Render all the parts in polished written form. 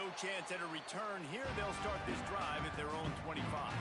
no chance at a return here. They'll start this drive at their own 25.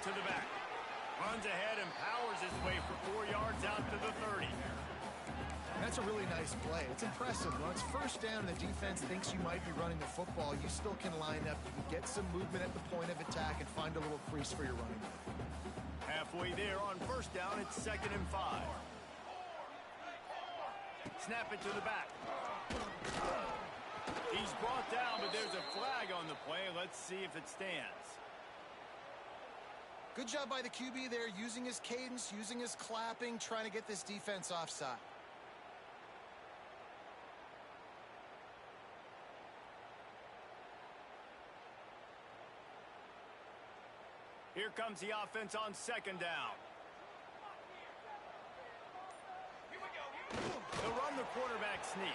To the back. Runs ahead and powers his way for 4 yards out to the 30. That's a really nice play. It's impressive. When it's first down and the defense thinks you might be running the football, you still can line up. You can get some movement at the point of attack and find a little crease for your running back. Halfway there on first down, it's 2nd and 5. Snap it to the back. He's brought down, but there's a flag on the play. Let's see if it stands. Good job by the QB there, using his cadence, using his clapping, trying to get this defense offside. Here comes the offense on 2nd down. They'll run the quarterback sneak.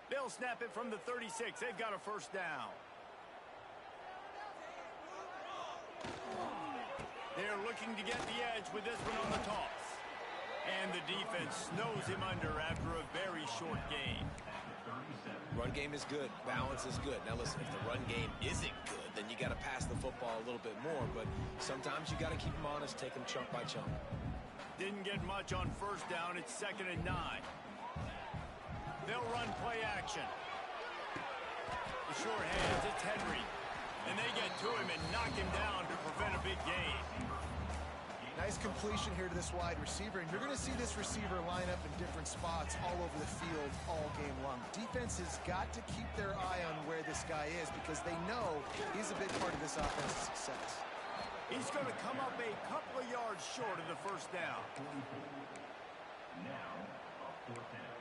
They'll snap it from the 36. They've got a first down. They're looking to get the edge with this one on the toss. And the defense snows him under after a very short gain. Run game is good. Balance is good. Now listen, if the run game isn't good, then you got to pass the football a little bit more. But sometimes you got to keep them honest, take them chunk by chunk. Didn't get much on first down. It's 2nd and 9. They'll run play action. The short hands, it's Henry. And they get to him and knock him down to prevent a big gain. Nice completion here to this wide receiver. And you're going to see this receiver line up in different spots all over the field all game long. Defense has got to keep their eye on where this guy is because they know he's a big part of this offense's success. He's going to come up a couple of yards short of the first down. Now, a 4th down.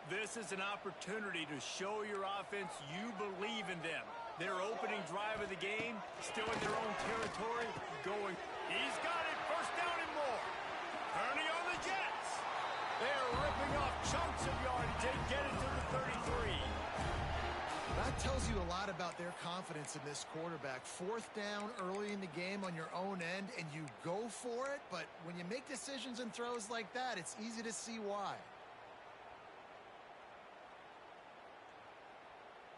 This is an opportunity to show your offense you believe in them. Their opening drive of the game, still in their own territory, going. He's got it, first down and more. Kearney on the Jets. They're ripping off chunks of yardage. They get it to the 33. That tells you a lot about their confidence in this quarterback. 4th down early in the game on your own end, and you go for it. But when you make decisions and throws like that, it's easy to see why.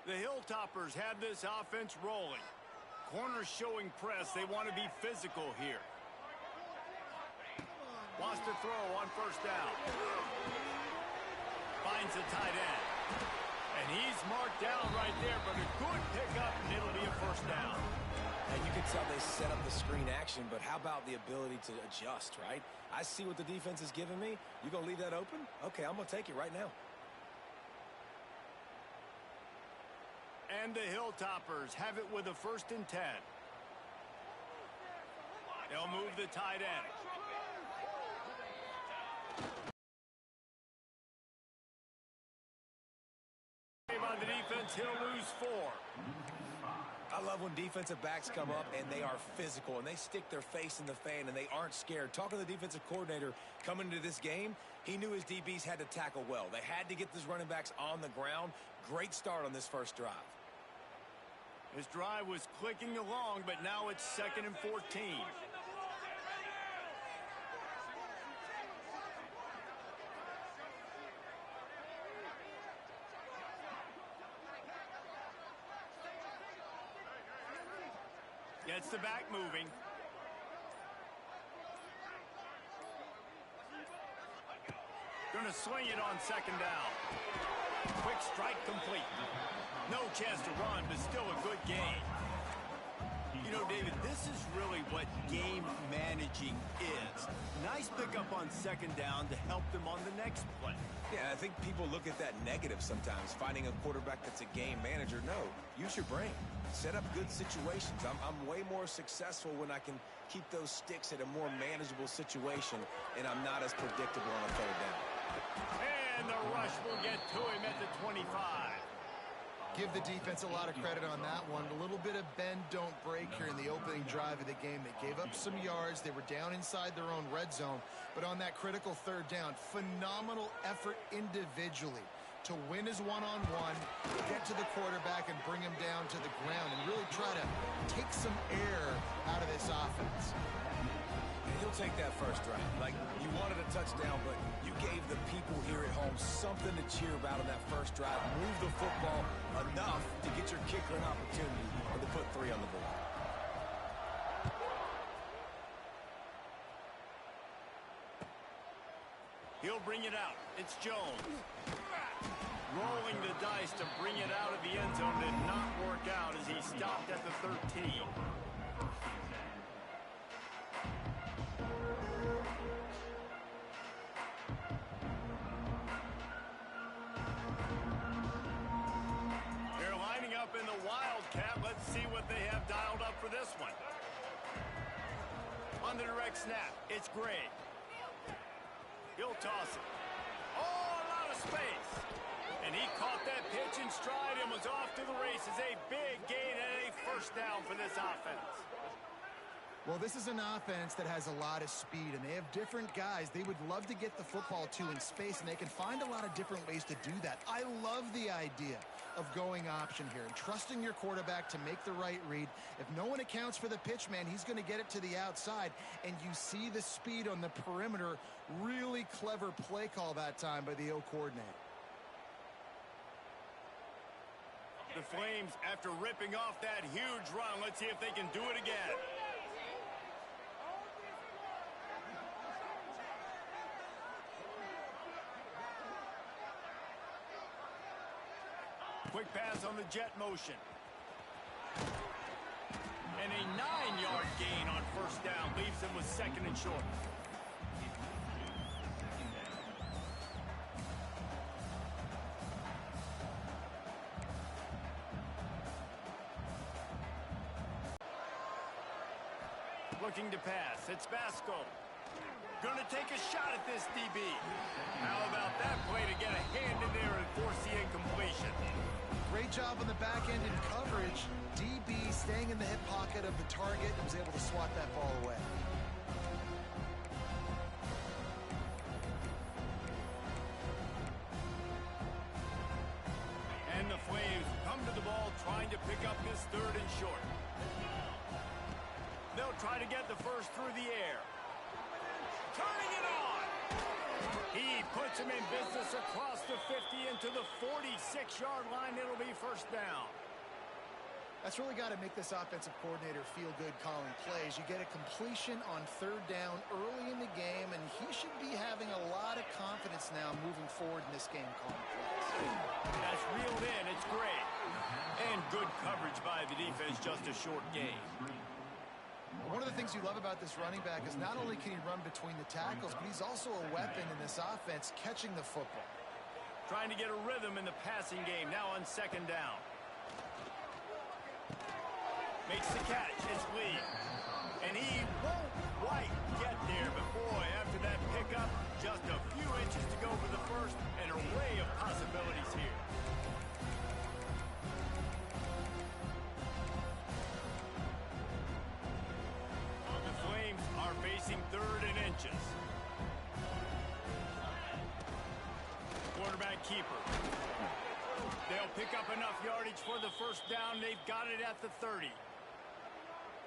The Hilltoppers have this offense rolling. Corners showing press. They want to be physical here. Wants to throw on first down. Finds the tight end. And he's marked down right there, but a good pickup, and it'll be a first down. And you can tell they set up the screen action, but how about the ability to adjust, right? I see what the defense is giving me. You going to leave that open? Okay, I'm going to take it right now. And the Hilltoppers have it with a 1st and 10. They'll move the tight end. On the defense, he'll lose 4. I love when defensive backs come up and they are physical and they stick their face in the fan and they aren't scared. Talking to the defensive coordinator coming into this game, he knew his DBs had to tackle well. They had to get these running backs on the ground. Great start on this first drive. This drive was clicking along, but now it's 2nd and 14. Gets the back moving. Gonna swing it on 2nd down. Quick strike complete. No chance to run, but still a good gain. You know, David, this is really what game managing is. Nice pickup on 2nd down to help them on the next play. Yeah, I think people look at that negative sometimes, finding a quarterback that's a game manager. No, use your brain. Set up good situations. I'm way more successful when I can keep those sticks at a more manageable situation, and I'm not as predictable on a 3rd down. And the rush will get to him at the 25. Give the defense a lot of credit on that one. A little bit of bend, don't break here in the opening drive of the game. They gave up some yards. They were down inside their own red zone. But on that critical 3rd down, phenomenal effort individually to win his one-on-one, get to the quarterback and bring him down to the ground and really try to take some air out of this offense. He'll take that first drive. Like, you wanted a touchdown, but you gave the people here at home something to cheer about on that first drive. Move the football enough to get your kicker an opportunity and to put 3 on the board. He'll bring it out. It's Jones. Rolling the dice to bring it out of the end zone did not work out as he stopped at the 13. They're lining up in the Wildcat. Let's see what they have dialed up for this one. On the direct snap, it's Gray. He'll toss it. Oh, a lot of space. And he caught that pitch in stride and was off to the races. A big gain and a 1st down for this offense. Well, this is an offense that has a lot of speed, and they have different guys they would love to get the football to in space, and they can find a lot of different ways to do that. I love the idea of going option here and trusting your quarterback to make the right read. If no one accounts for the pitch man, he's going to get it to the outside, and you see the speed on the perimeter. Really clever play call that time by the O coordinator. The Flames, after ripping off that huge run, let's see if they can do it again. Quick pass on the jet motion. And a 9-yard gain on 1st down leaves him with 2nd and short. Looking to pass. It's Basco. Gonna take a shot at this DB. How about that play to get a hand in there and force the incompletion? Great job on the back end in coverage. DB staying in the hip pocket of the target and was able to swat that ball away. And the Flames come to the ball trying to pick up this 3rd and short. They'll try to get the first through the air. Turning it on. He puts him in business across the 50 into the 46-yard line. It'll be 1st down. That's really got to make this offensive coordinator feel good calling plays. You get a completion on 3rd down early in the game, and he should be having a lot of confidence now moving forward in this game calling plays. That's reeled in. It's great. And good coverage by the defense, just a short gain. One of the things you love about this running back is not only can he run between the tackles, but he's also a weapon in this offense catching the football. Trying to get a rhythm in the passing game now on 2nd down. Makes the catch. It's Lee. And he won't quite get there, but boy, after that pickup, just a few inches to go for the first. An array of possibilities here. The Flames are facing 3rd and inches. Quarterback keeper. They'll pick up enough yardage for the first down. They've got it at the 30.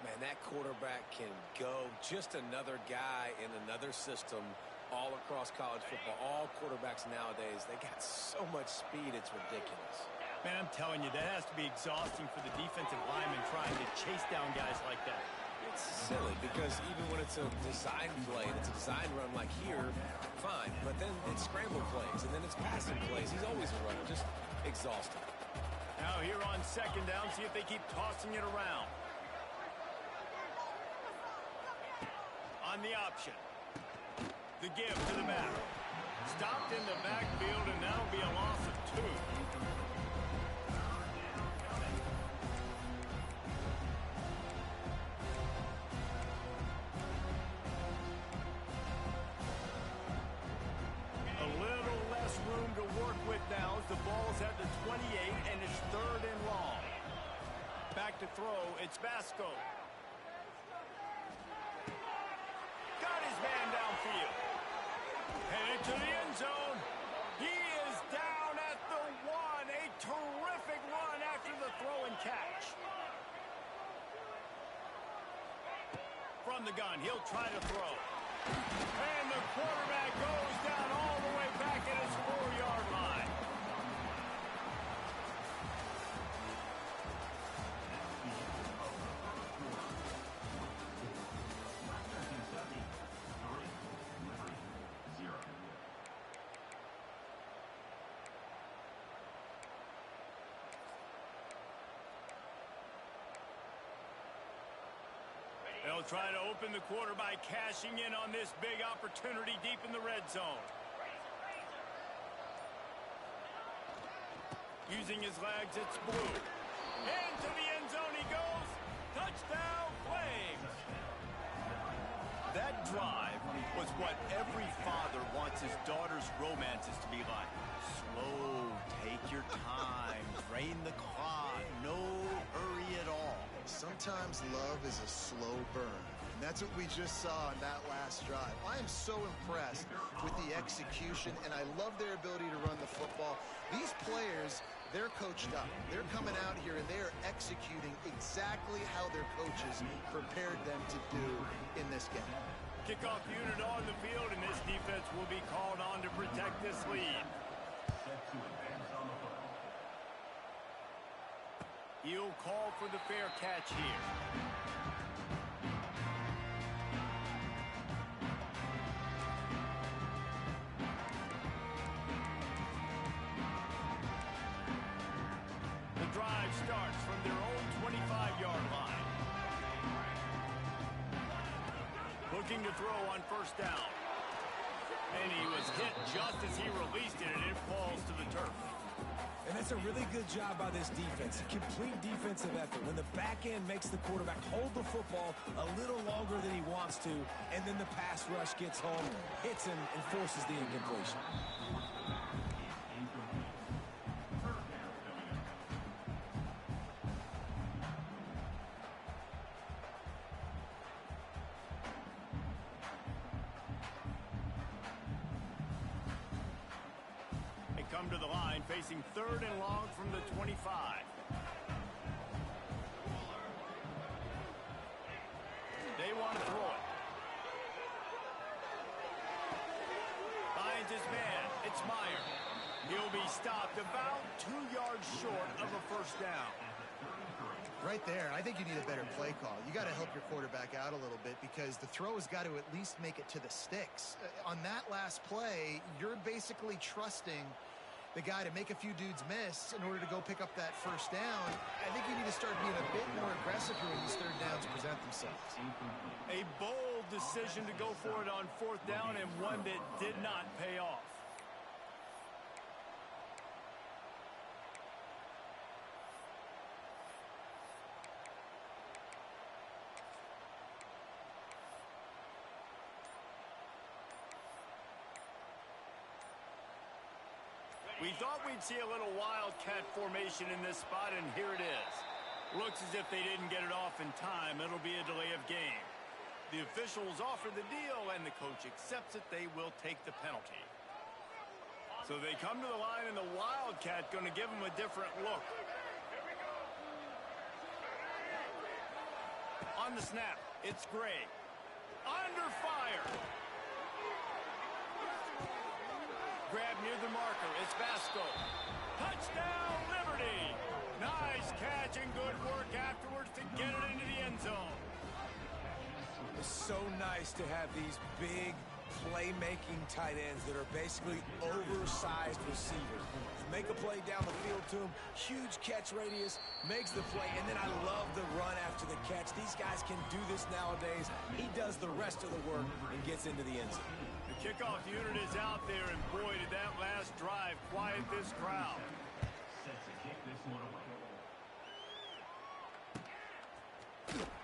Man, that quarterback can go. Just another guy in another system all across college football. All quarterbacks nowadays, they got so much speed, it's ridiculous. Man, I'm telling you, that has to be exhausting for the defensive lineman trying to chase down guys like that. It's silly because even when it's a design play, and it's a design run like here, fine. But then it's scramble plays, and then it's passing plays. He's always a runner. Just exhausting. Now here on 2nd down, see if they keep tossing it around. On the option. The give to the back. Stopped in the backfield, and that'll be a loss of 2. A little less room to work with now as the ball's at the 28, and it's 3rd and long. Back to throw, it's Basco. Man downfield. Headed to the end zone. He is down at the 1. A terrific run after the throw and catch. From the gun, he'll try to throw. And the quarterback goes down all the way back at his 4-yard line. They'll try to open the quarter by cashing in on this big opportunity deep in the red zone. Using his legs, it's Blue. Into the end zone he goes. Touchdown, Flames. That drive was what every father wants his daughter's romances to be like. Slow, take your time, drain the clock, no hurry at all. Sometimes love is a slow burn, and that's what we just saw on that last drive. I am so impressed with the execution, and I love their ability to run the football. These players, they're coached up. They're coming out here, and they are executing exactly how their coaches prepared them to do in this game. Kickoff unit on the field, and this defense will be called on to protect this lead. He'll call for the fair catch here. The drive starts from their own 25-yard line. Looking to throw on 1st down. And he was hit just as he released it, and it falls to the turf. And that's a really good job by this defense. A complete defensive effort. When the back end makes the quarterback hold the football a little longer than he wants to, and then the pass rush gets home, hits him, and forces the incompletion. Come to the line, facing 3rd and long from the 25. They want to throw it. Finds his man. It's Meyer. He'll be stopped about 2 yards short of a 1st down. Right there, I think you need a better play call. You got to help your quarterback out a little bit because the throw has got to at least make it to the sticks. On that last play, you're basically trusting the guy to make a few dudes miss in order to go pick up that 1st down. I think you need to start being a bit more aggressive here when these 3rd downs present themselves. A bold decision to go for it on 4th down, and one that did not pay off. We thought we'd see a little wildcat formation in this spot, and here it is. Looks as if they didn't get it off in time. It'll be a delay of game. The officials offer the deal, and the coach accepts it. They will take the penalty. So they come to the line, and the wildcat going to give them a different look. On the snap, it's Gray. Under fire. Grab near the marker. It's Vasco. Touchdown, Liberty. Nice catch and good work afterwards to get it into the end zone. It's so nice to have these big playmaking tight ends that are basically oversized receivers. Make a play down the field to him, huge catch radius, makes the play, and then I love the run after the catch. These guys can do this nowadays. He does the rest of the work and gets into the end zone. The kickoff unit is out there, and boy, did that last drive quiet this crowd.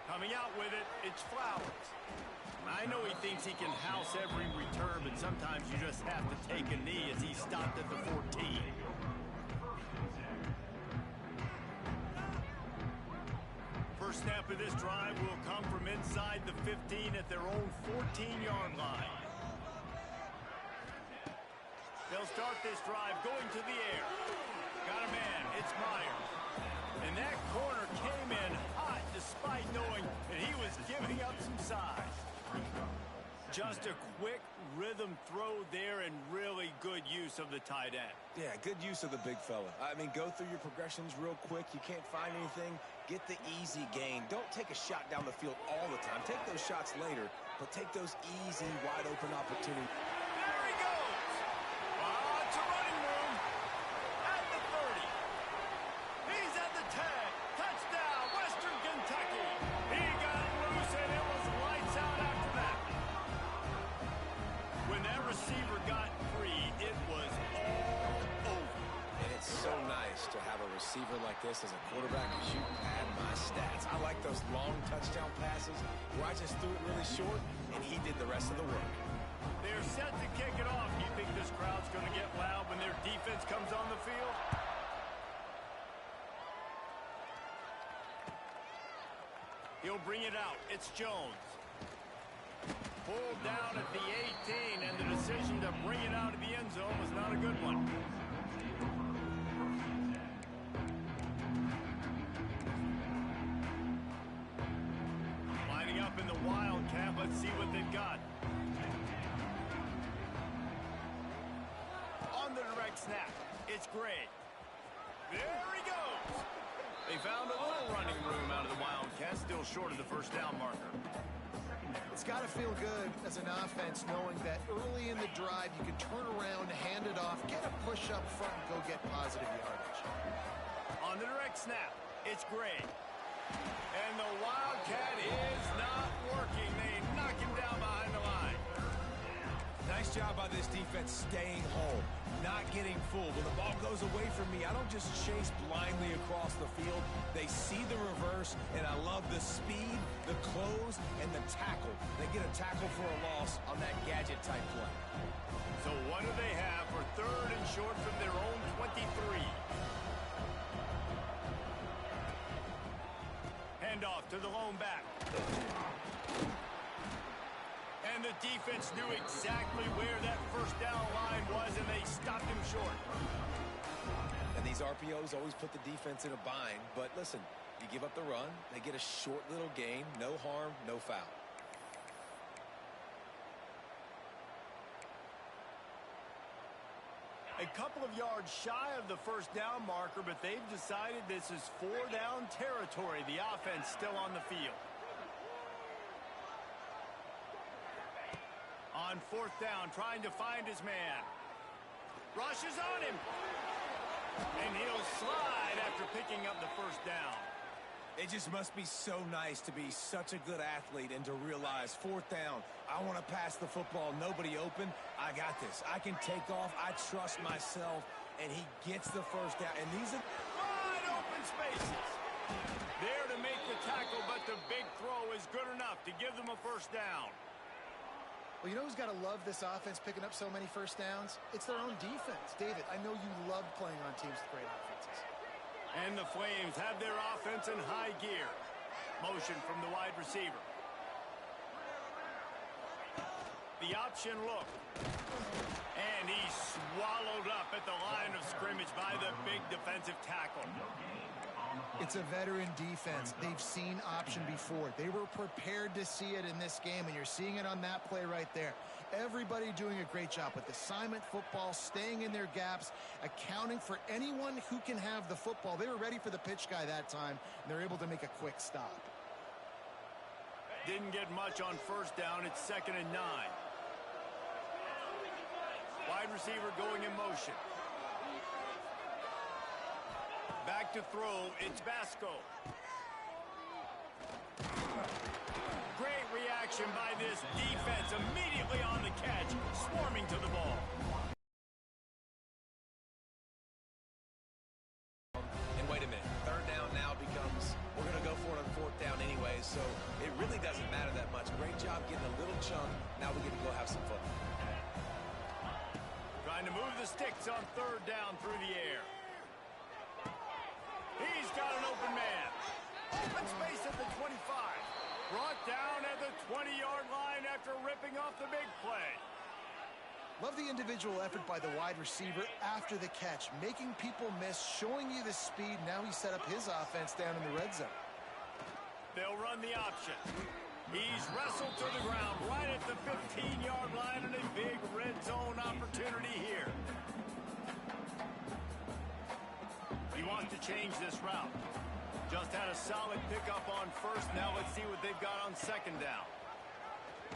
Coming out with it, it's Flowers. I know he thinks he can house every return, but sometimes you just have to take a knee as he stopped at the 14. First snap of this drive will come from inside the 15 at their own 14-yard line. They'll start this drive going to the air. Got a man, it's Myers. And that corner came in hot despite knowing that he was giving up some size. Just a quick rhythm throw there and really good use of the tight end. Yeah, good use of the big fella. I mean, go through your progressions real quick. You can't find anything. Get the easy gain. Don't take a shot down the field all the time. Take those shots later, but take those easy, wide-open opportunities. There he goes. It's a running room at the 30. He's at the 10. Touchdown, Western Kentucky. He got loose, and it was lights out after that. When that receiver got free, it was all over. And it's so nice to have a receiver like this as a quarterback because you pad my stats. I like those long touchdown passes where I just threw it really short, and he did the rest of the work. They're set to kick it off. You think this crowd's going to get loud when their defense comes on the field? He'll bring it out. It's Jones. Pulled down at the 18, and the decision to bring it out of the end zone was not a good one. Lining up in the Wildcat. Let's see what they've got. On the direct snap, it's Gray. There he goes. They found a little running room out of the Wildcats, still short of the first down marker. It's got to feel good as an offense knowing that early in the drive you can turn around, hand it off, get a push up front, and go get positive yardage. On the direct snap, it's Gray. And the Wildcat is not working. They knock him down behind the line. Nice job by this defense staying home, not getting fooled. When the ball goes away from me, I don't just chase blindly across the field. They see the reverse, and I love the speed, the close, and the tackle. They get a tackle for a loss on that gadget-type play. So what do they have for third and short from their own 23? Handoff to the lone back. And the defense knew exactly where that first down line was, and they stopped him short. And these RPOs always put the defense in a bind. But listen, you give up the run, they get a short little gain, no harm, no foul. A couple of yards shy of the first down marker, but they've decided this is 4-down territory. The offense still on the field. On fourth down, trying to find his man. Rushes on him. And he'll slide after picking up the first down. It just must be so nice to be such a good athlete and to realize fourth down, I want to pass the football, nobody open, I got this. I can take off, I trust myself, and he gets the first down. And these are wide open spaces. There to make the tackle, but the big throw is good enough to give them a first down. Well, you know who's got to love this offense picking up so many first downs? It's their own defense. David, I know you love playing on teams with great offenses. And the Flames have their offense in high gear. Motion from the wide receiver. The option look. And he's swallowed up at the line of scrimmage by the big defensive tackle. It's a veteran defense. They've seen option before. They were prepared to see it in this game, and you're seeing it on that play right there. Everybody doing a great job with assignment football, staying in their gaps, accounting for anyone who can have the football. They were ready for the pitch guy that time, and they're able to make a quick stop. Didn't get much on first down. It's 2nd and 9. Wide receiver going in motion. Back to throw, it's Basco. Great reaction by this defense, immediately on the catch, swarming to the ball. And wait a minute, 3rd down now becomes, we're going to go for it on 4th down anyway, so it really doesn't matter that much. Great job getting a little chunk. Now we get to go have some fun. Trying to move the sticks on 3rd down through the air. He's got an open man. Open space at the 25. Brought down at the 20-yard line after ripping off the big play. Love the individual effort by the wide receiver after the catch, making people miss, showing you the speed. Now he set up his offense down in the red zone. They'll run the option. He's wrestled to the ground right at the 15-yard line, and a big red zone opportunity here. He wants to change this route. Just had a solid pickup on first. Now let's see what they've got on 2nd down.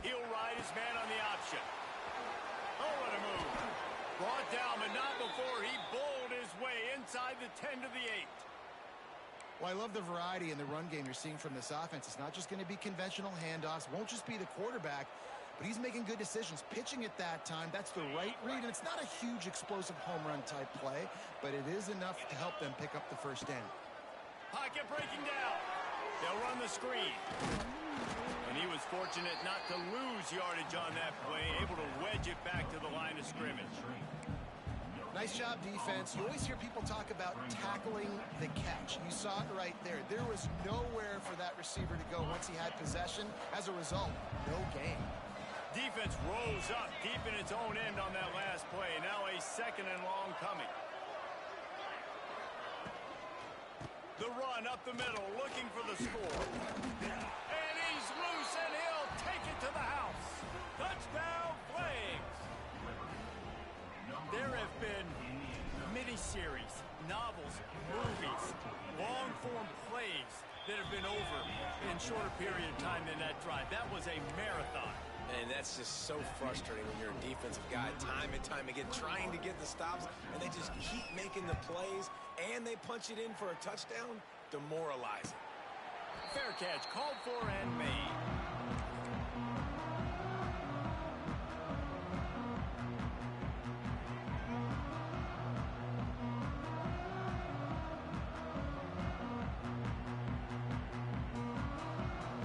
He'll ride his man on the option. Oh, what a move. Brought down, but not before he bowled his way inside the 10 to the 8. Well, I love the variety in the run game you're seeing from this offense. It's not just going to be conventional handoffs. Won't just be the quarterback, but he's making good decisions. Pitching at that time, that's the right read, and it's not a huge explosive home run type play, but it is enough to help them pick up the first down. Pocket breaking down. They'll run the screen. And he was fortunate not to lose yardage on that play, able to wedge it back to the line of scrimmage. Nice job, defense. You always hear people talk about tackling the catch. You saw it right there. There was nowhere for that receiver to go once he had possession. As a result, no gain. Defense rose up deep in its own end on that last play. Now a 2nd and long coming. The run up the middle, looking for the score. And he's loose, and he'll take it to the house. Touchdown, Flames. There have been miniseries, novels, movies, long-form plays that have been over in shorter period of time than that drive. That was a marathon. And that's just so frustrating when you're a defensive guy, time and time again, trying to get the stops, and they just keep making the plays, and they punch it in for a touchdown. Demoralizing. Fair catch, called for and made.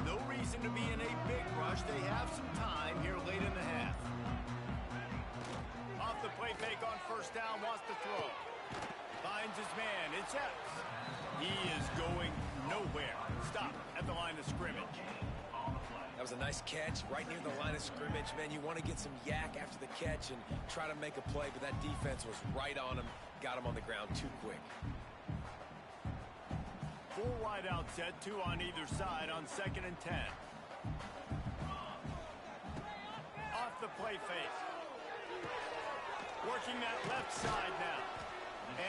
No reason to be in a big rush. They have some time here late in the half. Off the play fake on first down, wants to throw. Finds his man. It's Epps. He is going nowhere. Stop at the line of scrimmage. That was a nice catch right near the line of scrimmage. Man, you want to get some yak after the catch and try to make a play, but that defense was right on him. Got him on the ground too quick. 4 wide out set, 2 on either side on 2nd and 10. Off the play fake. Working that left side now.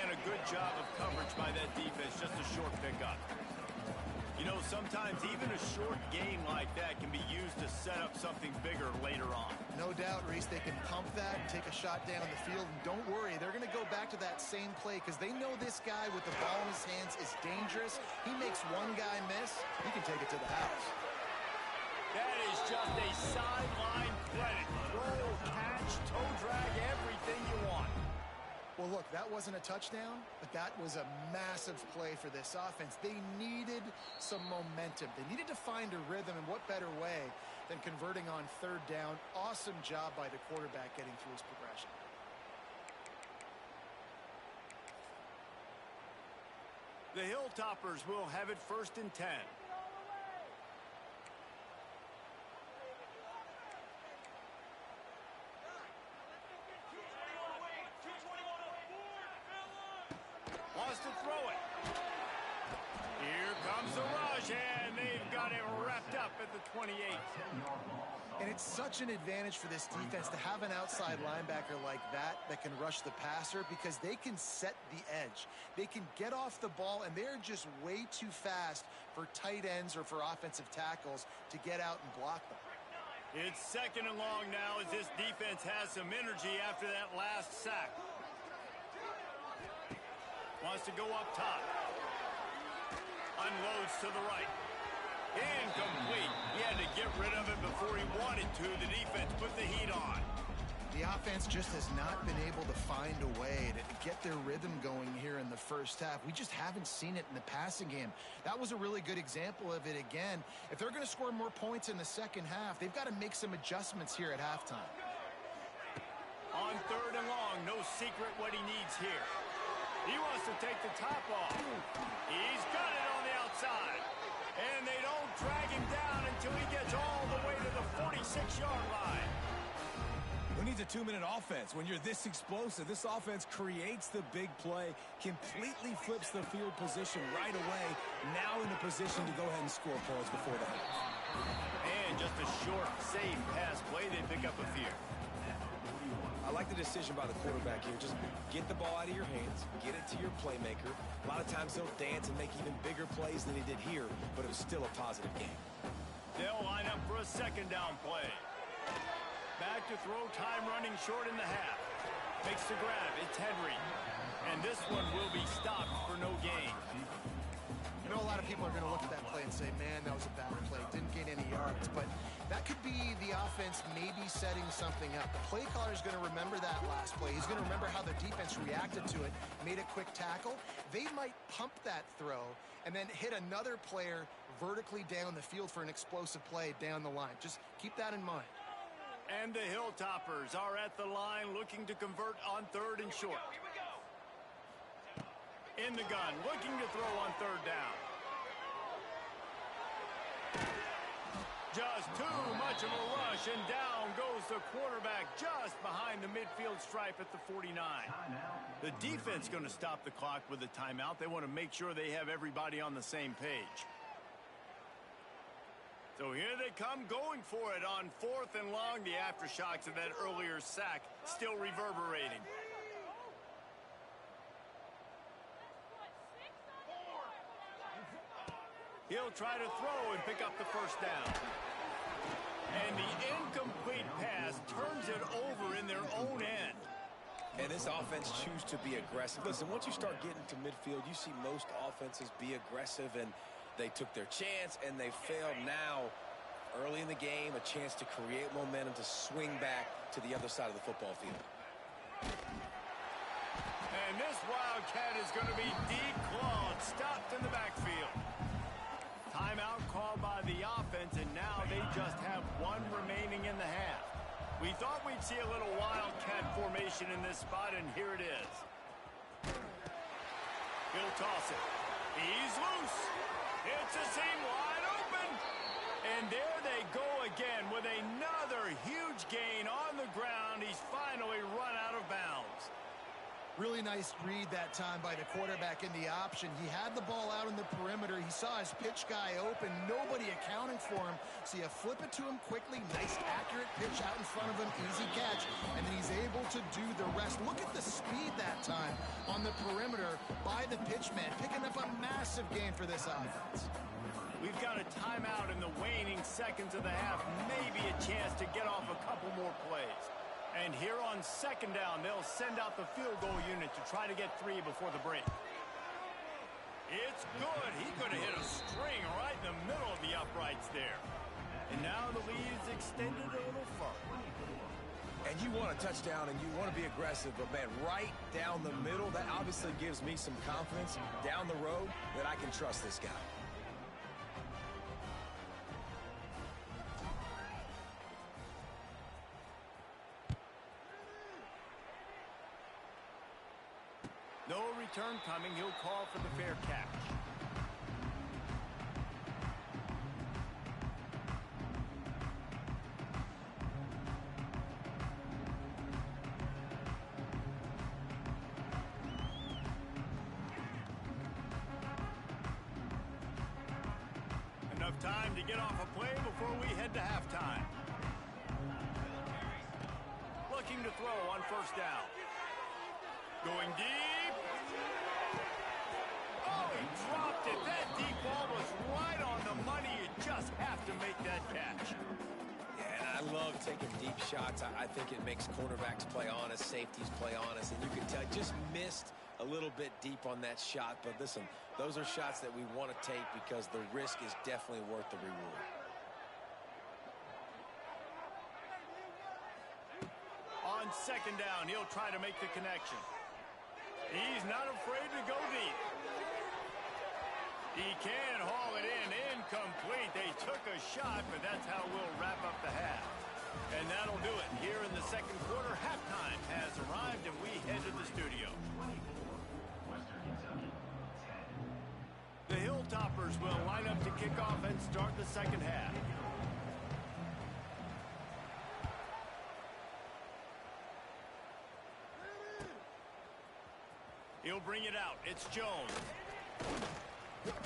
And a good job of coverage by that defense. Just a short pickup. You know, sometimes even a short gain like that can be used to set up something bigger later on. No doubt, Reese, they can pump that and take a shot down the field. And don't worry, they're going to go back to that same play because they know this guy with the ball in his hands is dangerous. He makes one guy miss, he can take it to the house. That is just a sideline credit. Throw, catch, toe drag, everything you want. Well, look, that wasn't wasn't a touchdown, but that was a massive play for this offense. They needed some momentum. They needed to find a rhythm, and what better way than converting on third down. Awesome job by the quarterback getting through his progression. The Hilltoppers will have it 1st and 10. Wants to throw it. Here comes the rush, and they've got it wrapped up at the 28. And it's such an advantage for this defense to have an outside linebacker like that can rush the passer, because they can set the edge. They can get off the ball, and they're just way too fast for tight ends or for offensive tackles to get out and block them. It's 2nd and long now as this defense has some energy after that last sack. Wants to go up top. Unloads to the right. Incomplete. He had to get rid of it before he wanted to. The defense put the heat on. The offense just has not been able to find a way to get their rhythm going here in the first half. We just haven't seen it in the passing game. That was a really good example of it again. If they're going to score more points in the second half, they've got to make some adjustments here at halftime. On 3rd and long, no secret what he needs here. He wants to take the top off. He's got it on the outside. And they don't drag him down until he gets all the way to the 46-yard line. Who needs a 2-minute offense when you're this explosive? This offense creates the big play, completely flips the field position right away, now in a position to go ahead and score points before the half. And just a short, safe pass play, they pick up a few. I like the decision by the quarterback here. Just get the ball out of your hands, get it to your playmaker. A lot of times he'll dance and make even bigger plays than he did here, but it was still a positive game. They'll line up for a 2nd down play. Back to throw, time running short in the half. Makes the grab, it's Henry. And this one will be stopped for no gain. You know, a lot of people are going to look at that play and say, man, that was a bad play. Didn't gain any yards. But that could be the offense maybe setting something up. The play caller is going to remember that last play. He's going to remember how the defense reacted to it, made a quick tackle. They might pump that throw and then hit another player vertically down the field for an explosive play down the line. Just keep that in mind. And the Hilltoppers are at the line looking to convert on 3rd and short. In the gun, looking to throw on 3rd down. Just too much of a rush, and down goes the quarterback just behind the midfield stripe at the 49. The defense going to stop the clock with a timeout. They want to make sure they have everybody on the same page. So here they come going for it on 4th and long. The aftershocks of that earlier sack still reverberating. He'll try to throw and pick up the 1st down. And the incomplete pass turns it over in their own end. And this offense chooses to be aggressive. Listen, once you start getting to midfield, you see most offenses be aggressive, and they took their chance, and they failed. Now, early in the game, a chance to create momentum to swing back to the other side of the football field. And this Wildcat is going to be declawed, stopped in the backfield. Timeout called by the offense, and now they just have one remaining in the half. We thought we'd see a little Wildcat formation in this spot, and here it is. He'll toss it. He's loose. It's a seam wide open. And there they go again with another huge gain on the ground. He's finally run out of bounds. Really nice read that time by the quarterback in the option. He had the ball out in the perimeter. He saw his pitch guy open. Nobody accounting for him. So you flip it to him quickly. Nice, accurate pitch out in front of him. Easy catch. And then he's able to do the rest. Look at the speed that time on the perimeter by the pitchman. Picking up a massive gain for this offense. We've got a timeout in the waning seconds of the half. Maybe a chance to get off a couple more plays. And here on 2nd down, they'll send out the field goal unit to try to get 3 before the break. It's good. He could have hit a string right in the middle of the uprights there. And now the lead is extended a little further. And you want a touchdown and you want to be aggressive, but, man, right down the middle, that obviously gives me some confidence down the road that I can trust this guy. No return coming. He'll call for the fair catch. Enough time to get off a play before we head to halftime. Looking to throw on first down. Going deep. Oh, he dropped it. That deep ball was right on the money. You just have to make that catch. Yeah, and I love taking deep shots. I think it makes quarterbacks play honest, safeties play honest, and you can tell just missed a little bit deep on that shot. But listen, those are shots that we want to take because the risk is definitely worth the reward. On second down, he'll try to make the connection. He's not afraid to go deep. He can haul it in. Incomplete. They took a shot, but that's how we'll wrap up the half. And that'll do it. Here in the second quarter, halftime has arrived, and we head to the studio. The Hilltoppers will line up to kick off and start the second half. He'll bring it out. It's Jones.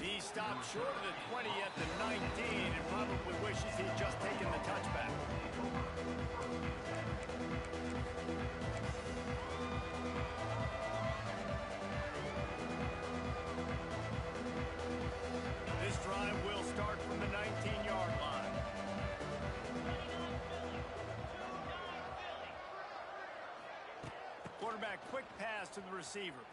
He stopped short of the 20 at the 19 and probably wishes he'd just taken the touchback. This drive will start from the 19-yard line. Quarterback quick pass to the receiver.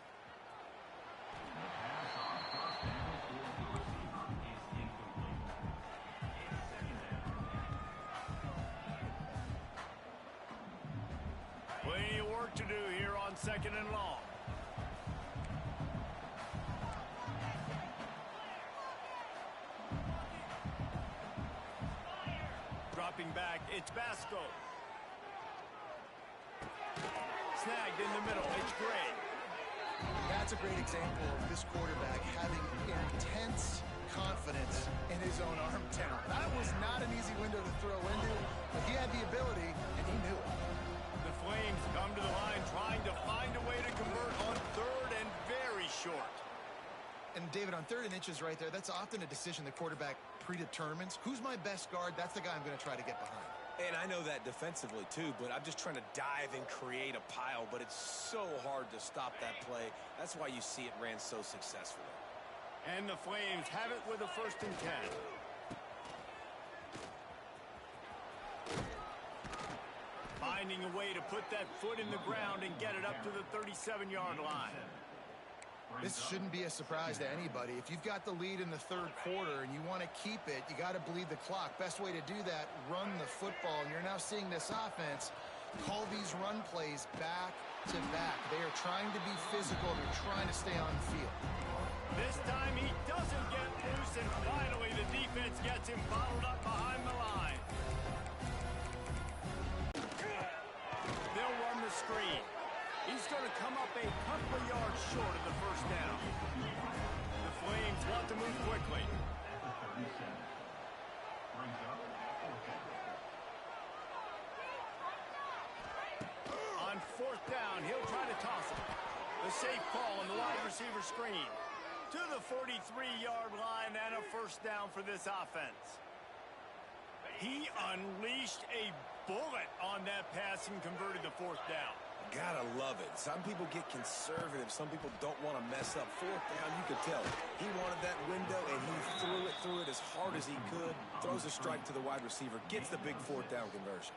Plenty of work to do here on second and long. Dropping back, it's Basco. Snagged in the middle, it's Gray. That's a great example of this quarterback having intense confidence in his own arm talent. That was not an easy window to throw into, but he had the ability, and he knew it. The Flames come to the line trying to find a way to convert on third and very short. And, David, on 3rd and inches right there, that's often a decision the quarterback predetermines. Who's my best guard? That's the guy I'm going to try to get behind. And I know that defensively, too, but I'm just trying to dive and create a pile, but it's so hard to stop that play. That's why you see it ran so successfully. And the Flames have it with a 1st and 10. Finding a way to put that foot in the ground and get it up to the 37-yard line. This shouldn't be a surprise to anybody. If you've got the lead in the 3rd quarter and you want to keep it, you got to bleed the clock. Best way to do that, run the football. And you're now seeing this offense call these run plays back to back. They are trying to be physical. They're trying to stay on the field. This time he doesn't get loose, and finally the defense gets him bottled up behind the line. They'll run the screen. He's going to come up a couple of yards short of the 1st down. The Flames want to move quickly. On 4th down, he'll try to toss it. The safe call on the wide receiver screen. To the 43-yard line and a 1st down for this offense. He unleashed a bullet on that pass and converted the 4th down. Gotta love it. Some people get conservative. Some people don't want to mess up. 4th down, you could tell. He wanted that window, and he threw it as hard as he could. Throws a strike to the wide receiver. Gets the big 4th down conversion.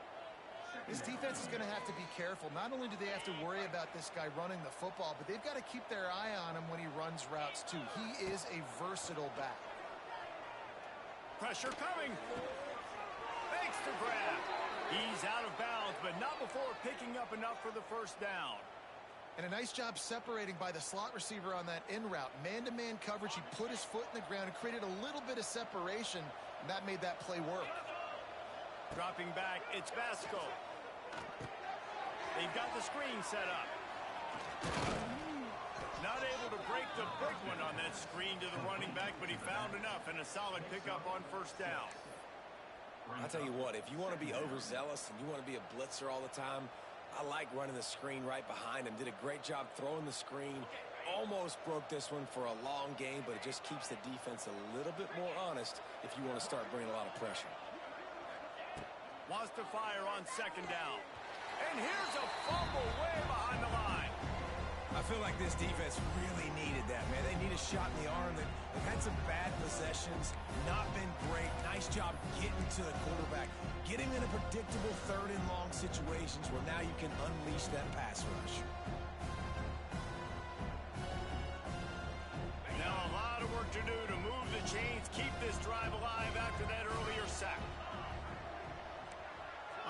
This defense is going to have to be careful. Not only do they have to worry about this guy running the football, but they've got to keep their eye on him when he runs routes, too. He is a versatile back. Pressure coming. Makes the grab. He's out of bounds, but not before picking up enough for the first down. And a nice job separating by the slot receiver on that in route. Man-to-man coverage, he put his foot in the ground and created a little bit of separation, and that made that play work. Dropping back, it's Vasco. They've got the screen set up. Not able to break the big one on that screen to the running back, but he found enough and a solid pickup on first down. I'll tell you what, if you want to be overzealous and you want to be a blitzer all the time, I like running the screen right behind him. Did a great job throwing the screen. Almost broke this one for a long game, but it just keeps the defense a little bit more honest if you want to start bringing a lot of pressure. Wants to fire on second down. And here's a fumble way behind the line. I feel like this defense really needed that, man. They need a shot in the arm. They've had some bad possessions, not been great. Nice job getting to the quarterback, getting in a predictable third and long situations where now you can unleash that pass rush. Now a lot of work to do to move the chains, keep this drive alive after that earlier sack.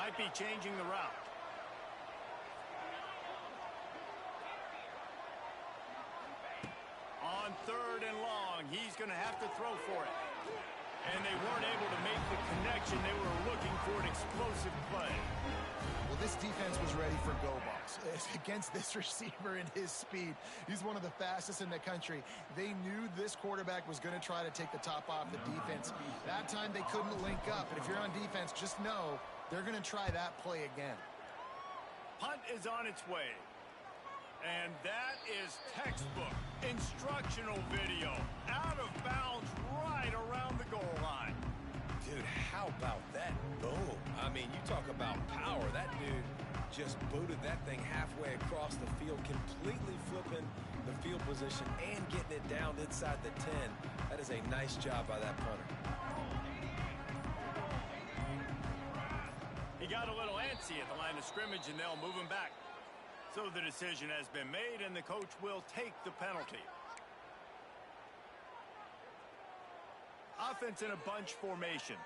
Might be changing the route. On third and long, he's going to have to throw for it. And they weren't able to make the connection. They were looking for an explosive play. Well, this defense was ready for go balls. Against this receiver and his speed, he's one of the fastest in the country. They knew this quarterback was going to try to take the top off the defense. That time they couldn't link up. And if you're on defense, just know they're going to try that play again. Punt is on its way. And that is textbook instructional video. Out of bounds right around the goal line. Dude, how about that boom? I mean, you talk about power. That dude just booted that thing halfway across the field, completely flipping the field position and getting it down inside the 10. That is a nice job by that punter. He got a little antsy at the line of scrimmage, and they'll move him back. So the decision has been made, and the coach will take the penalty. Offense in a bunch formation.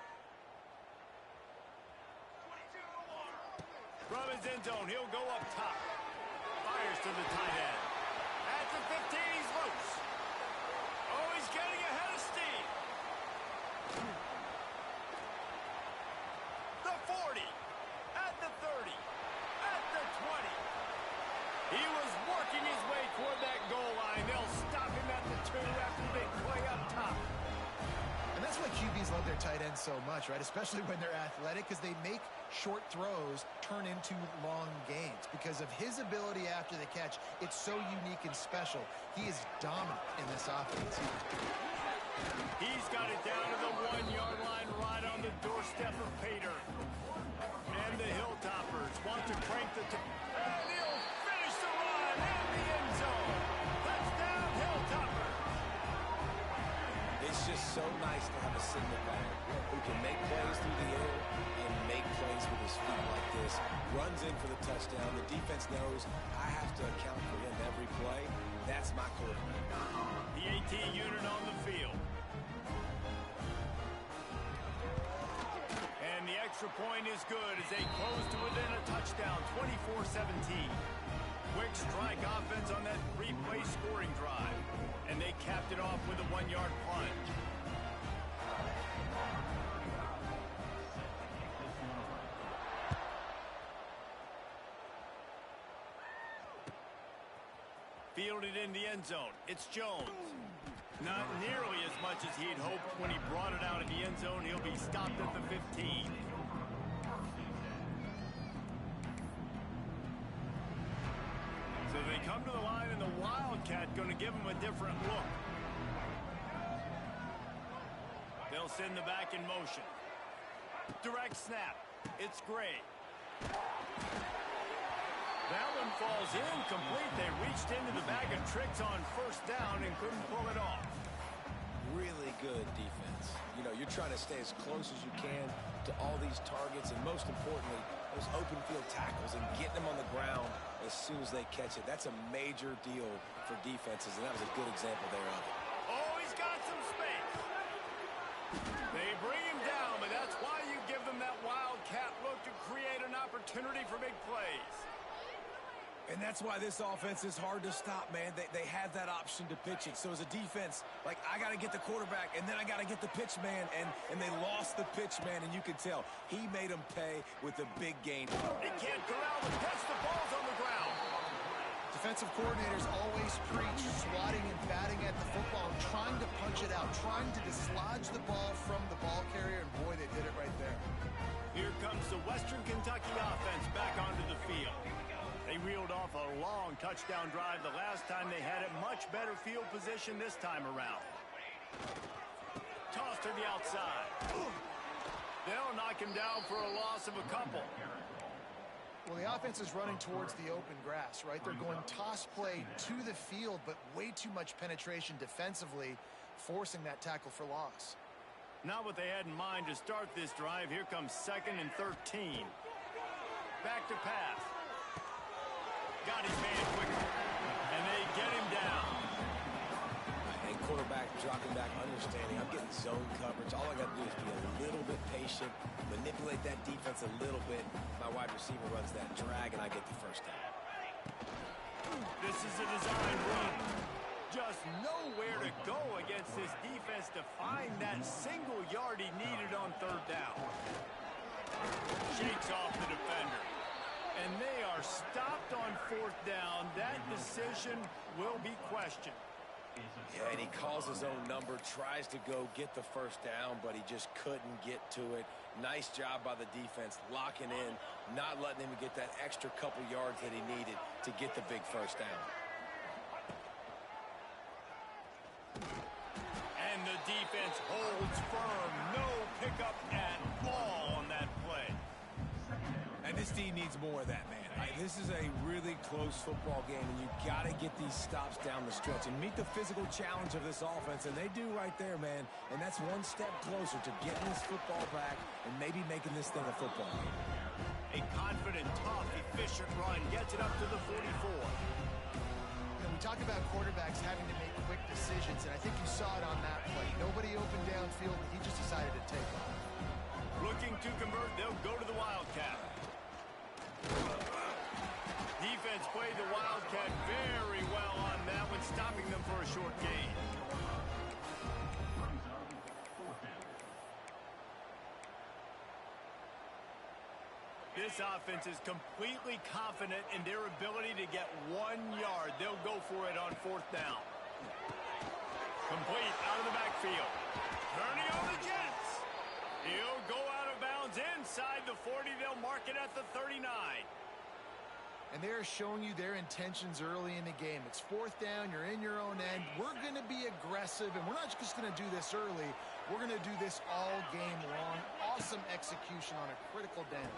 From his end zone, he'll go up top. Fires to the tight end. At the 15, he's loose. Oh, he's getting ahead of steam. The 40. At the 30. At the 20. He was working his way toward that goal line. They'll stop him at the 2 after the big play up top. And that's why QBs love their tight ends so much, right? Especially when they're athletic, because they make short throws turn into long gains. Because of his ability after the catch, it's so unique and special. He is dominant in this offense. He's got it down to the 1-yard line right on the doorstep of Pater. And the Hilltoppers want to crank the... And he'll finish the run in the end zone. Touchdown, Hilltopper. It's just so nice to have a signal back who can make plays through the air and make plays with his feet like this. Runs in for the touchdown. The defense knows I have to account for him every play. That's my quarterback. The AT unit on the field. And the extra point is good as they close to within a touchdown, 24-17. Quick strike offense on that 3-play scoring drive. And they capped it off with a 1-yard plunge. Fielded in the end zone. It's Jones. Not nearly as much as he'd hoped when he brought it out in the end zone. He'll be stopped at the 15. So they come to the line, and the Wildcat going to give him a different look. They'll send the back in motion. Direct snap. It's Gray. That one falls incomplete. They reached into the bag of tricks on first down and couldn't pull it off. Really good defense. You know, you're trying to stay as close as you can to all these targets, and most importantly, those open field tackles and getting them on the ground as soon as they catch it. That's a major deal for defenses, and that was a good example there of it. Oh, he's got some space. They bring him down, but that's why you give them that Wildcat look to create opportunity for big plays. And that's why this offense is hard to stop, man. They have that option to pitch it. So as a defense, like, I got to get the quarterback, and then I got to get the pitch man, and they lost the pitch man, and you can tell. He made them pay with a big gain. He can't corral the pitch. The ball's on the ground. Defensive coordinators always preach swatting and batting at the football and trying to punch it out, trying to dislodge the ball from the ball carrier, and boy, they did it right there. Here comes the Western Kentucky offense back onto the field. They reeled off a long touchdown drive the last time they had it. Much better field position this time around. Toss to the outside. They'll knock him down for a loss of a couple. Well, the offense is running towards the open grass, right? They're going toss play to the field, but way too much penetration defensively, forcing that tackle for loss. Not what they had in mind to start this drive. Here comes 2nd and 13. Back to pass. Got his man quicker, and they get him down. And quarterback dropping back, understanding. I'm getting zone coverage. All I got to do is be a little bit patient, manipulate that defense a little bit. My wide receiver runs that drag, and I get the first down. This is a design run. Just nowhere to go against this defense to find that single yard he needed on 3rd down. Shakes off the defender. And they are stopped on 4th down. That decision will be questioned. Yeah, and he calls his own number, tries to go get the first down, but he just couldn't get to it. Nice job by the defense, locking in, not letting him get that extra couple yards that he needed to get the big first down. And the defense holds firm. No pickup at all on that play. And this team needs more of that, man. This is a really close football game, and you got to get these stops down the stretch and meet the physical challenge of this offense, and they do right there, man. And that's one step closer to getting this football back and maybe making this thing a football game. A confident, tough, efficient run gets it up to the 44. And we talk about quarterbacks having to make quick decisions, and I think you saw it on that play. Nobody opened downfield, and he just decided to take off. Looking to convert, they'll go to the Wildcat. Defense played the Wildcat very well on that one, stopping them for a short gain. This offense is completely confident in their ability to get 1 yard. They'll go for it on 4th down. Complete out of the backfield. Turning on the Jets. He'll go out of bounds inside the 40. They'll mark it at the 39. And they're showing you their intentions early in the game. It's 4th down. You're in your own end. We're going to be aggressive, and we're not just going to do this early. We're going to do this all game long. Awesome execution on a critical down.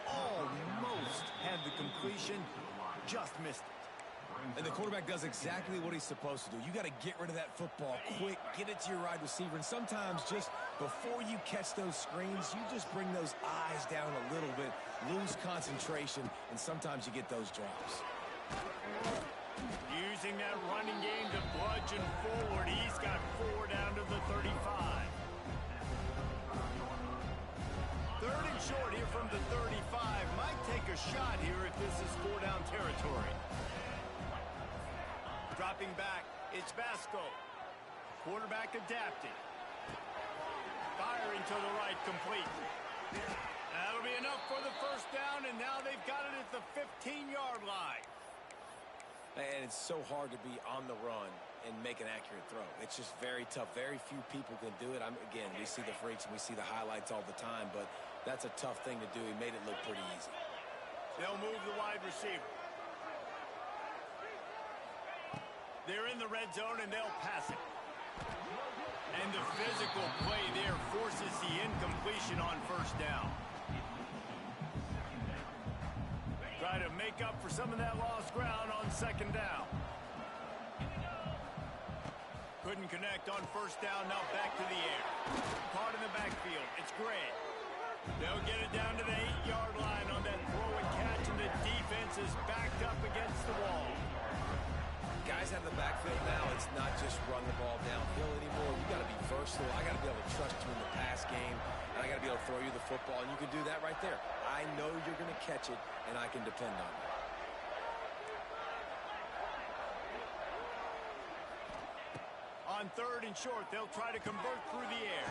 Almost had the completion, just missed it. And the quarterback does exactly what he's supposed to do. You got to get rid of that football quick, get it to your wide receiver, and sometimes just before you catch those screens, you just bring those eyes down a little bit, lose concentration, and sometimes you get those drops. Using that running game to bludgeon forward, he's got 4 down to the 35. 3rd and short here from the 35. Might take a shot here if this is 4 down territory. Dropping back, it's Vasco. Quarterback adapting. Firing to the right, complete. That'll be enough for the 1st down, and now they've got it at the 15-yard line. And it's so hard to be on the run and make an accurate throw. It's just very tough. Very few people can do it. Again, we see the freaks and we see the highlights all the time, but that's a tough thing to do. He made it look pretty easy. They'll move the wide receiver. They're in the red zone, and they'll pass it. And the physical play there forces the incompletion on 1st down. Try to make up for some of that lost ground on 2nd down. Couldn't connect on 1st down, now back to the air. Caught in the backfield, it's Gray. They'll get it down to the 8-yard line on that throw and catch, and the defense is backed up against the wall. Guys out of the backfield now, it's not just run the ball downhill anymore. You got to be versatile. I got to be able to trust you in the pass game, and I got to be able to throw you the football, and you can do that right there. Eye I know you're going to catch it, and I can depend on you. On 3rd and short, they'll try to convert through the air.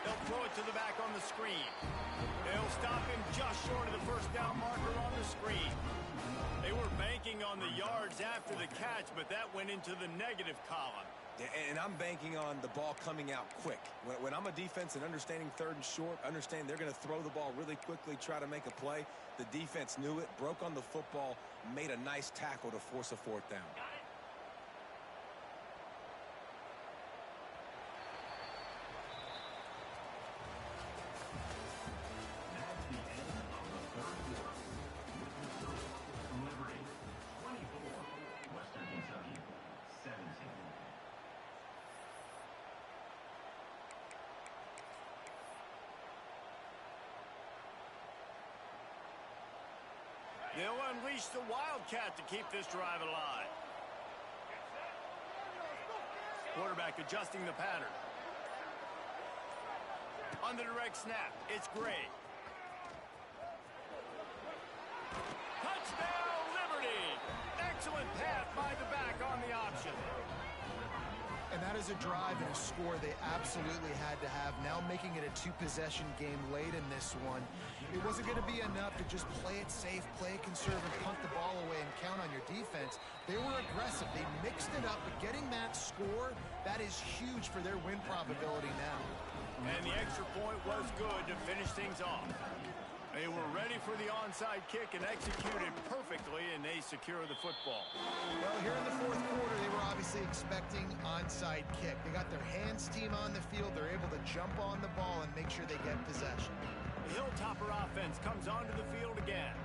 They'll throw it to the back on the screen. They'll stop him just short of the first down marker on the screen. They were banking on the yards after the catch, but that went into the negative column. And I'm banking on the ball coming out quick. When I'm a defense and understanding 3rd and short, understand they're going to throw the ball really quickly, try to make a play. The defense knew it, broke on the football, made a nice tackle to force a 4th down. They'll unleash the Wildcat to keep this drive alive. Quarterback adjusting the pattern. On the direct snap, it's Gray. Touchdown, Liberty! Excellent pass by the back on the option. And that is a drive and a score they absolutely had to have. Now making it a 2-possession game late in this one. It wasn't going to be enough to just play it safe, play it conservative, punt the ball away, and count on your defense. They were aggressive. They mixed it up, but getting that score, that is huge for their win probability now. And the extra point was good to finish things off. They were ready for the onside kick and executed perfectly, and they secure the football. Well, here in the 4th quarter, they were obviously expecting onside kick. They got their hands team on the field. They're able to jump on the ball and make sure they get possession. The Hilltopper offense comes onto the field again.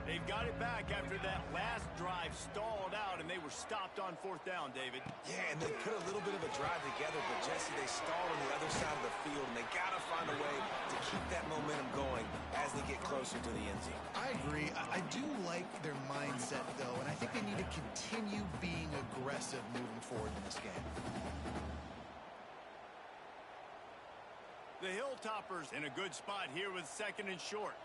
They've got it back after that last drive stalled out, and they were stopped on 4th down, David. Yeah, and they put a little bit of a drive together, but, Jesse, they stalled on the other side of the field, and they got to find a way to keep that momentum going as they get closer to the end zone. I agree. I do like their mindset, though, and I think they need to continue being aggressive moving forward in this game. The Hilltoppers in a good spot here with 2nd and short.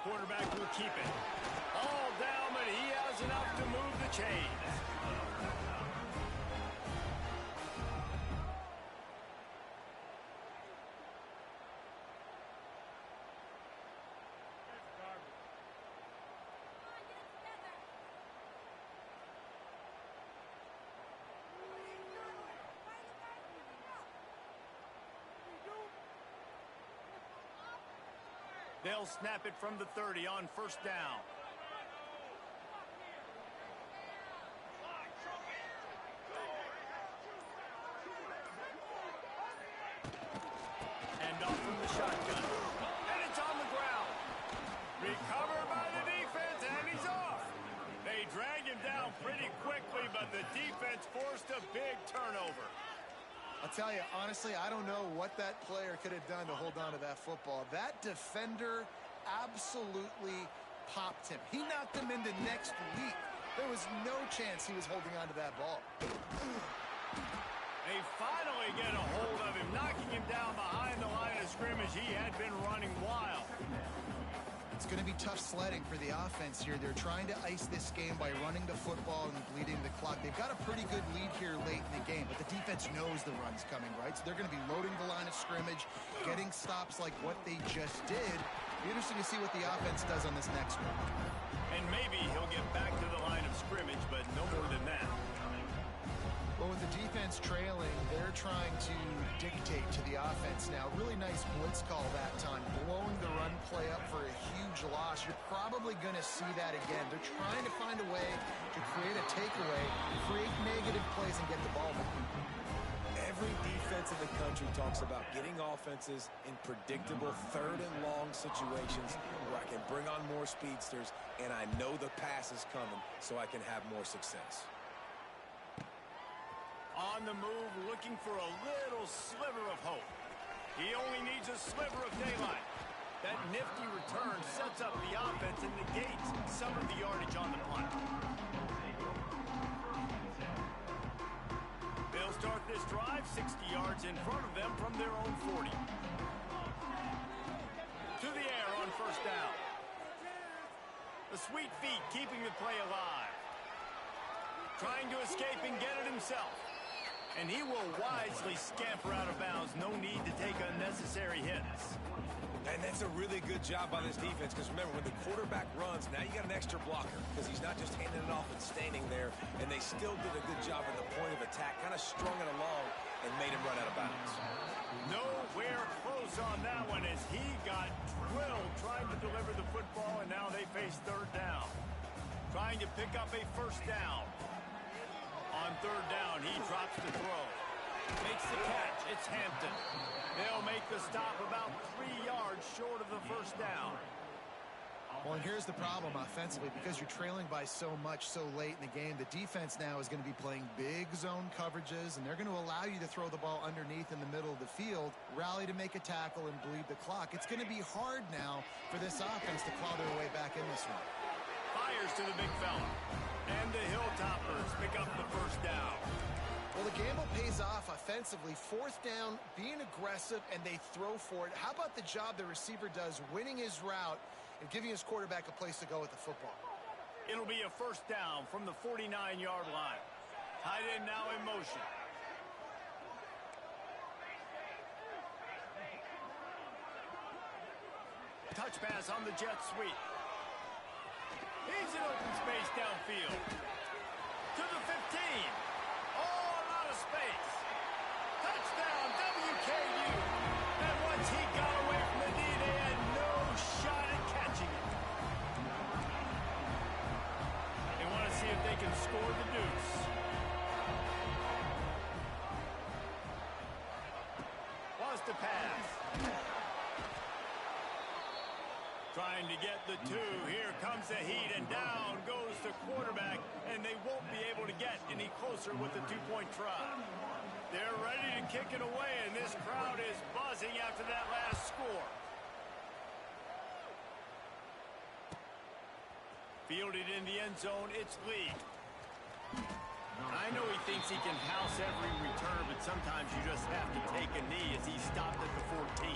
Quarterback will keep it. All down, but he has enough to move the chains. They'll snap it from the 30 on 1st down. And off from the shotgun. And it's on the ground. Recovered by the defense, and he's off. They dragged him down pretty quickly, but the defense forced a big turnover. I'll tell you, honestly, I don't know what that player could have done to hold on to that football. That defender absolutely popped him. He knocked him into next week. There was no chance he was holding on to that ball. They finally get a hold of him, knocking him down behind the line of scrimmage. He had been running wild. It's going to be tough sledding for the offense here. They're trying to ice this game by running the football and bleeding the clock. They've got a pretty good lead here late in the game, but the defense knows the run's coming, right? So they're going to be loading the line of scrimmage, getting stops like what they just did. Be interesting to see what the offense does on this next one. And maybe he'll get back to the line of scrimmage, but no more than that. Well, with the defense trailing, they're trying to dictate to the offense now. Really nice blitz call that time, blowing the run play up for a huge loss. You're probably going to see that again. They're trying to find a way to create a takeaway, create negative plays, and get the ball back. Every defense in the country talks about getting offenses in predictable 3rd and long situations where I can bring on more speedsters, and I know the pass is coming so I can have more success. On the move, looking for a little sliver of hope. He only needs a sliver of daylight. That nifty return sets up the offense and negates some of the yardage on the punt. drive 60 yards in front of them from their own 40. To the air on first down. The sweet feet keeping the play alive. Trying to escape and get it himself. And he will wisely scamper out of bounds. No need to take unnecessary hits. And that's a really good job by this defense, because remember, when the quarterback runs, now you got an extra blocker, because he's not just handing it off and standing there, and they still did a good job at the point of attack, kind of strung it along and made him run out of bounds. Nowhere close on that one as he got drilled trying to deliver the football, and now they face third down. Trying to pick up a first down. On third down, he drops the throw. Makes the catch. It's Hampton. They'll make the stop about 3 yards short of the first down. Well, and here's the problem offensively. Because you're trailing by so much so late in the game, the defense now is going to be playing big zone coverages, and they're going to allow you to throw the ball underneath in the middle of the field, rally to make a tackle, and bleed the clock. It's going to be hard now for this offense to claw their way back in this one. Fires to the big fella. And the Hilltoppers pick up the first down. Well, the gamble pays off offensively. Fourth down, being aggressive, and they throw for it. How about the job the receiver does winning his route and giving his quarterback a place to go with the football? It'll be a first down from the 49-yard line. Tight end now in motion. Touch pass on the jet sweep. He's in open space downfield. To the 15. All out of space. Touchdown, WKU. And once he got away from the D, they had no shot at catching it. They want to see if they can score the deuce. Was to pass. Trying to get the two. Here comes the heat, and down goes the quarterback, and they won't be able to get any closer with the two-point try. They're ready to kick it away, and this crowd is buzzing after that last score. Fielded in the end zone, it's Lee. I know he thinks he can house every return, but sometimes you just have to take a knee as he stopped at the 14.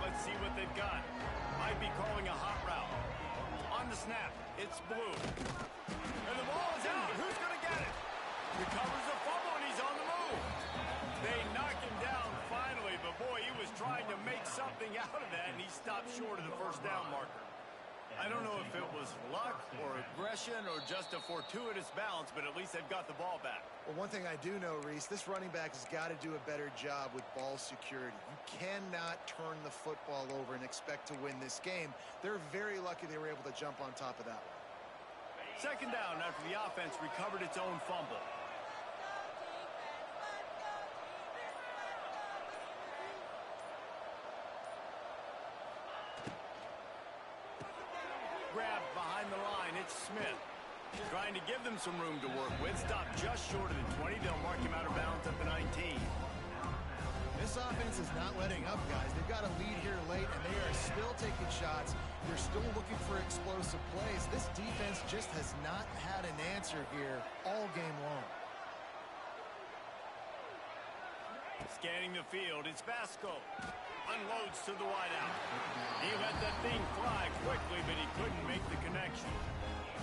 Let's see what they've got. Might be calling a hot route. On the snap, it's Blue. And the ball is out. Who's going to get it? Recovers the fumble, and he's on the move. They knock him down finally, but boy, he was trying to make something out of that, and he stopped short of the first down marker. I don't know if it was luck or aggression or just a fortuitous bounce, but at least they've got the ball back. Well, one thing I do know, Reese, this running back has got to do a better job with ball security. You cannot turn the football over and expect to win this game. They're very lucky they were able to jump on top of that one. Second down after the offense recovered its own fumble. Grabbed behind the line, it's Smith. Trying to give them some room to work with. Stopped just short of the 20. They'll mark him out of bounds at the 19. This offense is not letting up, guys. They've got a lead here late, and they are still taking shots. They're still looking for explosive plays. This defense just has not had an answer here all game long. Scanning the field, it's Vasco. Unloads to the wideout. He let that thing fly quickly, but he couldn't make the connection.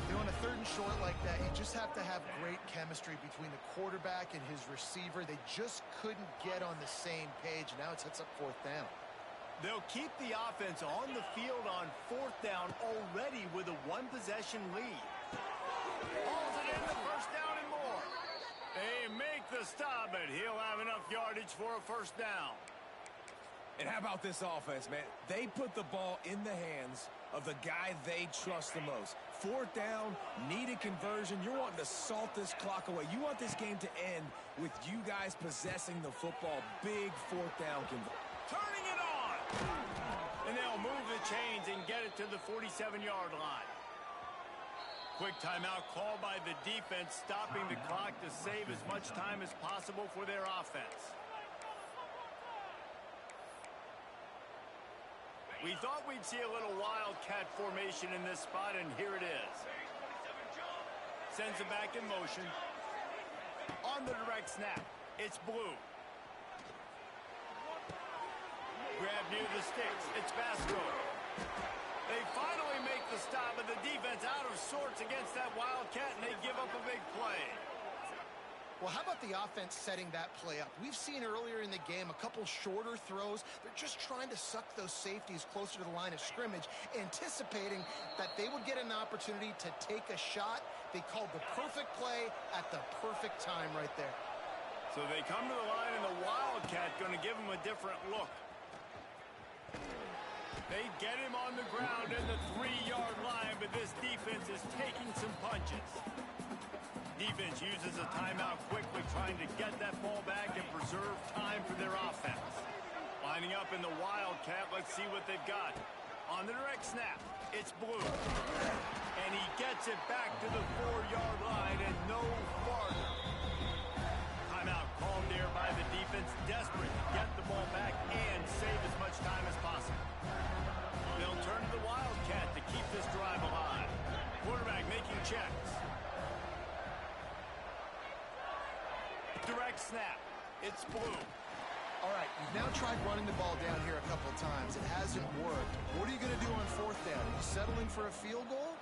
You know, on a third and short like that, you just have to have great chemistry between the quarterback and his receiver. They just couldn't get on the same page. Now it sets up fourth down. They'll keep the offense on the field on fourth down already with a one-possession lead. Hauls it in, the first down and more. They make the stop, but he'll have enough yardage for a first down. And how about this offense, man? They put the ball in the hands of the guy they trust the most. Fourth down, needed conversion. You're wanting to salt this clock away. You want this game to end with you guys possessing the football. Big fourth down conversion. Turning it on! And they'll move the chains and get it to the 47-yard line. Quick timeout called by the defense, stopping the clock to save as much time as possible for their offense. We thought we'd see a little wildcat formation in this spot, and here it is. Sends it back in motion. On the direct snap, it's Blue. Grab near the sticks, it's Vasco. They finally make the stop, but the defense out of sorts against that wildcat, and they give up a big play. Well, how about the offense setting that play up? We've seen earlier in the game a couple shorter throws. They're just trying to suck those safeties closer to the line of scrimmage, anticipating that they would get an opportunity to take a shot. They called the perfect play at the perfect time right there. So they come to the line, and the wildcat going to give them a different look. They get him on the ground in the 3-yard line, but this defense is taking some punches. Defense uses a timeout quickly, trying to get that ball back and preserve time for their offense. Lining up in the wildcat, let's see what they've got. On the direct snap, it's Blue. And he gets it back to the 4-yard line and no farther. Timeout called there by the defense, desperate to get the ball back and save as much time as possible. They'll turn to the wildcat to keep this drive alive. Quarterback making checks. Direct snap. It's Blue. All right, you've now tried running the ball down here a couple times. It hasn't worked. What are you going to do on 4th down? Are you settling for a field goal?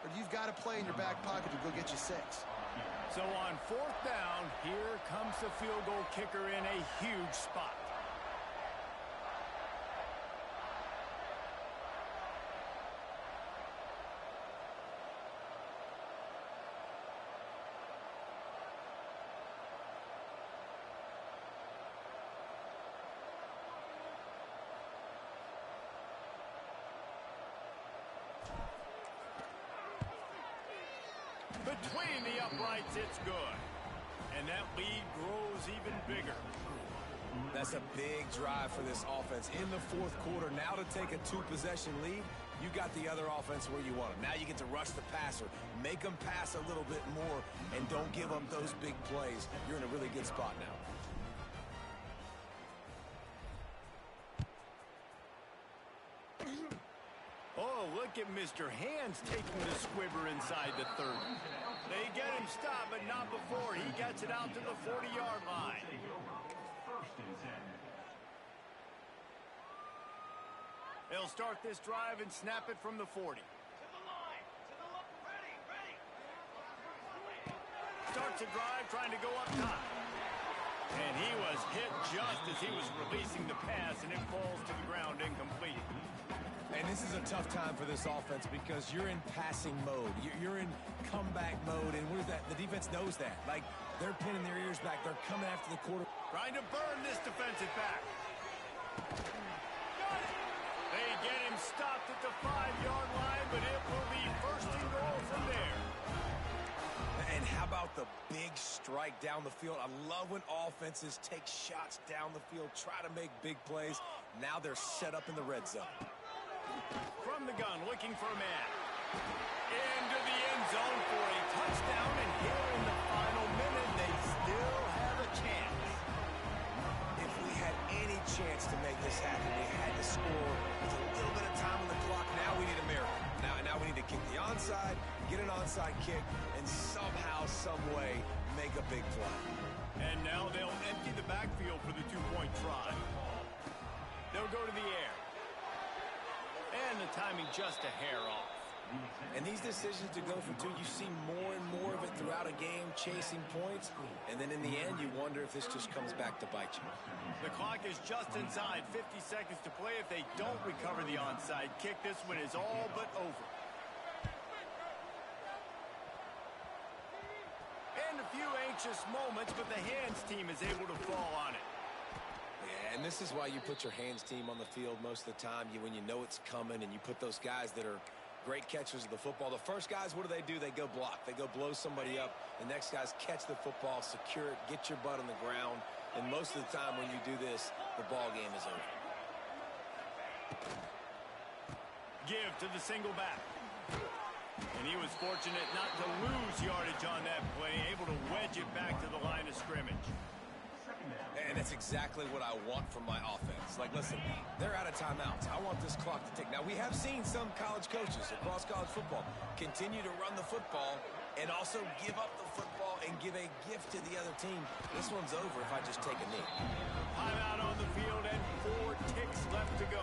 Or you've got a play in your back pocket to go get you 6? So on 4th down, here comes the field goal kicker in a huge spot. Between the uprights, it's good. And that lead grows even bigger. That's a big drive for this offense in the 4th quarter. Now to take a 2-possession lead, you got the other offense where you want them. Now you get to rush the passer, make them pass a little bit more, and don't give them those big plays. You're in a really good spot now. Oh, look at Mr. Hands taking the squibber inside the 30. They get him stopped, but not before. He gets it out to the 40-yard line. They'll start this drive and snap it from the 40. Starts a drive trying to go up top. And he was hit just as he was releasing the pass, and it falls to the ground incomplete. And this is a tough time for this offense because you're in passing mode. You're in comeback mode, and what is that? The defense knows that. Like, they're pinning their ears back. They're coming after the quarter. Trying to burn this defensive back. They get him stopped at the 5-yard line, but it will be 1st and goal from there. And how about the big strike down the field? I love when offenses take shots down the field, try to make big plays. Now they're set up in the red zone. From the gun, looking for a man. Into the end zone for a touchdown, and here in the final minute, they still have a chance. If we had any chance to make this happen, we had to score with a little bit of time on the clock. Now we need a miracle. Now we need to kick the onside, get an onside kick, and somehow, some way, make a big play. And now they'll empty the backfield for the 2-point try. They'll go to the air. And the timing just a hair off. And these decisions to go for 2, you see more and more of it throughout a game, chasing points. And then in the end, you wonder if this just comes back to bite you. The clock is just inside 50 seconds to play. If they don't recover the onside kick, this one is all but over. And a few anxious moments, but the Hands team is able to fall on it. Yeah, and this is why you put your Hands team on the field most of the time. When you know it's coming, and you put those guys that are great catchers of the football. The first guys, what do? They go block. They go blow somebody up. The next guys catch the football, secure it, get your butt on the ground. And most of the time when you do this, the ball game is over. Give to the single back. And he was fortunate not to lose yardage on that play, able to wedge it back to the line of scrimmage. And that's exactly what I want from my offense. Like, listen, they're out of timeouts. I want this clock to tick. Now, we have seen some college coaches across college football continue to run the football and also give up the football and give a gift to the other team. This one's over if I just take a knee. Timeout on the field and 4 ticks left to go.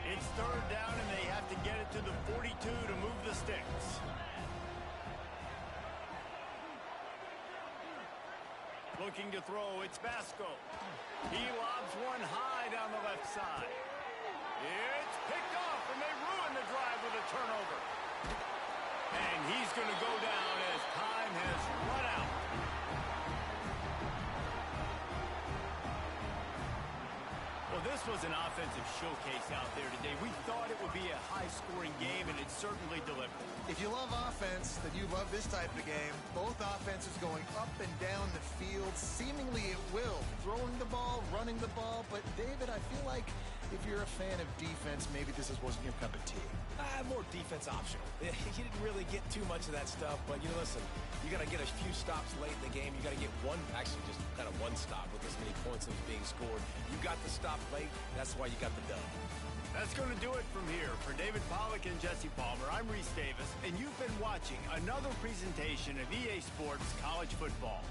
It's 3rd down, and they have to get it to the 42 to move the sticks. Looking to throw, it's Vasco. He lobs one high down the left side. It's picked off, and they ruin the drive with a turnover. And he's going to go down as time has run out. Well, this was an offensive showcase out there today. We thought it would be a high-scoring game, and it certainly delivered. If you love offense, then you love this type of game. Both offenses going up and down the field, seemingly at will. Throwing the ball, running the ball. But, David, I feel like if you're a fan of defense, maybe this wasn't your cup of tea. More defense optional. You didn't really get too much of that stuff, but you listen, you got to get a few stops late in the game. You got to get actually just kind of one stop with as many points as being scored. You got the stop late. That's why you got the dub. That's going to do it from here. For David Pollack and Jesse Palmer, I'm Reese Davis, and you've been watching another presentation of EA Sports College Football.